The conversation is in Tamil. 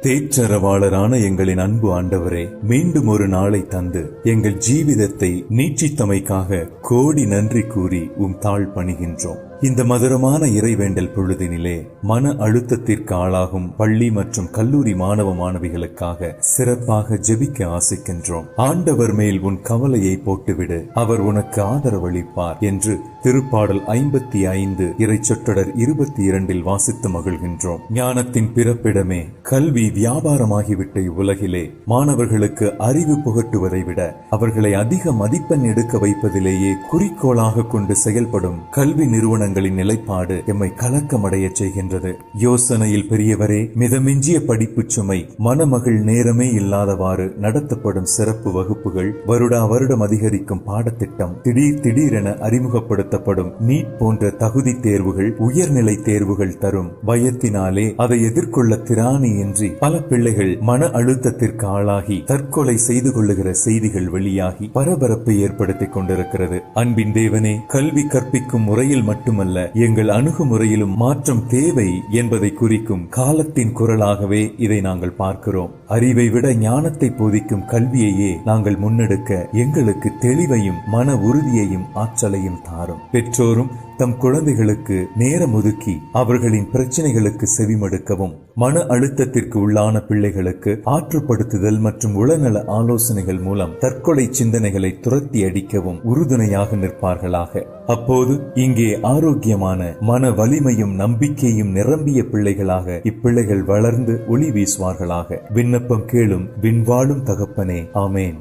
தேற்றரவாளரான எங்களின் அன்பு ஆண்டவரே, மீண்டும் ஒரு நாளை தந்து எங்கள் ஜீவிதத்தை நீட்சித்தமைக்காக கோடி நன்றி கூறி தாழ் பணிகின்றோம். இந்த மதுரமான இறைவேண்டல் பொழுதினிலே மன அழுத்தத்திற்கு ஆளாகும் பள்ளி மற்றும் கல்லூரி மாணவ மாணவிகளுக்காக சிறப்பாக ஜெபிக்க ஆசிக்கின்றோம். ஆண்டவர் மேல் உன் கவலையை போட்டுவிடு, அவர் உனக்கு ஆதரவளிப்பார் என்று திருப்பாடல் 55 இறைச்சொற்றொடர் 22 வாசித்து மகிழ்கின்றோம். ஞானத்தின் பிறப்பிடமே, கல்வி வியாபாரமாகிவிட்ட இவ்வுலகிலே மாணவர்களுக்கு அறிவு புகட்டுவதை விட அவர்களை அதிக மதிப்பெண் எடுக்க வைப்பதிலேயே குறிக்கோளாக கொண்டு செயல்படும் கல்வி நிறுவனங்களின் நிலைப்பாடு எம்மை கலக்கமடைய செய்கின்றது. யோசனையில் பெரியவரே, மிதமிஞ்சிய படிப்பு சுமை, மனமகள் நேரமே இல்லாதவாறு நடத்தப்படும் சிறப்பு வகுப்புகள், வருடா வருடம் அதிகரிக்கும் பாடத்திட்டம், திடீரென அறிமுகப்படுத்தப்படும் நீட் போன்ற தகுதி தேர்வுகள், உயர்நிலை தேர்வுகள் தரும் பயத்தினாலே அதை எதிர்கொள்ள திராணியின்றி பல பிள்ளைகள் மன அழுத்தத்திற்கு ஆளாகி தற்கொலை செய்து கொள்ளுகிற செய்திகள் வெளியாகி பரபரப்பை ஏற்படுத்திக் கொண்டிருக்கிறது. அன்பின் தேவனே, கல்வி கற்பிக்கும் முறையில் மட்டுமல்ல, எங்கள் அணுகுமுறையிலும் மாற்றம் தேவை என்பதை குறிக்கும் காலத்தின் குரலாகவே இதை நாங்கள் பார்க்கிறோம். அறிவை விட ஞானத்தை போதிக்கும் கல்வியையே நாங்கள் முன்னெடுக்க எங்களுக்கு தெளிவையும் மன உறுதியையும் ஆற்றலையும் தாரும். பெற்றோரும் தம் குழந்தைகளுக்கு நேரம் ஒதுக்கி அவர்களின் பிரச்சனைகளுக்கு செவிமடுக்கவும், மன அழுத்தத்திற்கு உள்ளான பிள்ளைகளுக்கு ஆற்றுப்படுத்துதல் மற்றும் உளநல ஆலோசனைகள் மூலம் தற்கொலை சிந்தனைகளை துரத்தி அடிக்கவும் உறுதுணையாக நிற்பார்களாக. அப்போது இங்கே ஆரோக்கியமான மன வலிமையும் நம்பிக்கையும் நிரம்பிய பிள்ளைகளாக இப்பிள்ளைகள் வளர்ந்து ஒளி வீசுவார்களாக. விண்ணப்பம் கேளும் விண்வாழும் தகப்பனே, ஆமேன்.